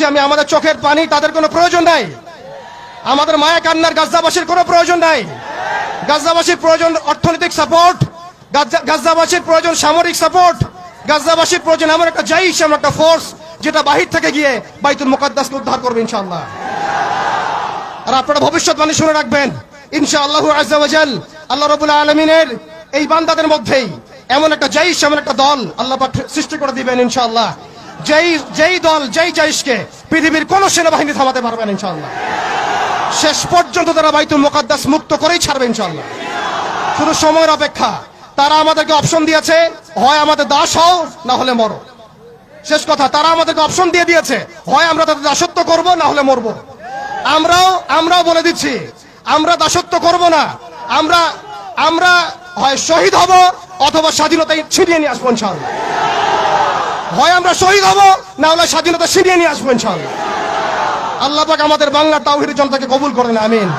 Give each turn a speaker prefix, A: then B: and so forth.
A: আমি আমাদের চোখের পানি তাদের কোনো প্রয়োজন নাই, আমাদের মায়া কান্নার গাজাবাসীর কোনো প্রয়োজন নাই। গাজাবাসীর প্রয়োজন অর্থনৈতিক সাপোর্ট, গাজাবাসীর প্রয়োজন সামরিক সাপোর্ট, গাজাবাসীর প্রয়োজন এমন একটা জাইশ, এমন একটা ফোর্স যেটা বাহির থেকে গিয়ে বাইতুল মুকাদ্দাসকে উদ্ধার করবে ইনশাআল্লাহ। আর আপনারা ভবিষ্যৎবাণী শুনে রাখবেন, ইনশাআল্লাহু আযজা ওয়া জাল আল্লাহ রাব্বুল আলামিনের এই বান্দাদের মধ্যেই এমন একটা জাইশ, এমন একটা দল আল্লাহ পাক সৃষ্টি করে দিবেন ইনশাআল্লাহ। যেই দল, যেই জাইশকে পৃথিবীর কোন সেনাবাহিনী থামাতে পারবে না ইনশাআল্লাহ। শেষ পর্যন্ত তারা বাইতুল মুকাদ্দাস মুক্ত করেই ছাড়বে ইনশাআল্লাহ। শুধু সময়ের অপেক্ষা। তারা আমাদেরকে অপশন দিয়েছে, হয় আমাদের দাস হও না হলে মরো। শেষ কথা, তারা আমাদেরকে অপশন দিয়ে দিয়েছে, হয় আমরা তাদের দাসত্ব করব না হলে মরবো। আমরাও বলে দিচ্ছি, আমরা দাসত্ব করব না, আমরা হয় শহীদ হব অথবা স্বাধীনতা ছিনিয়ে নিয়ে আসবো ইনশাআল্লাহ। হয় আমরা শহীদ হব না হলে স্বাধীনতা ছিনিয়ে নিয়ে আসবো ইনশাআল্লাহ। আল্লাহ পাক আমাদের বাংলার তাওহীদের জনতাকে কবুল করেন, আমিন।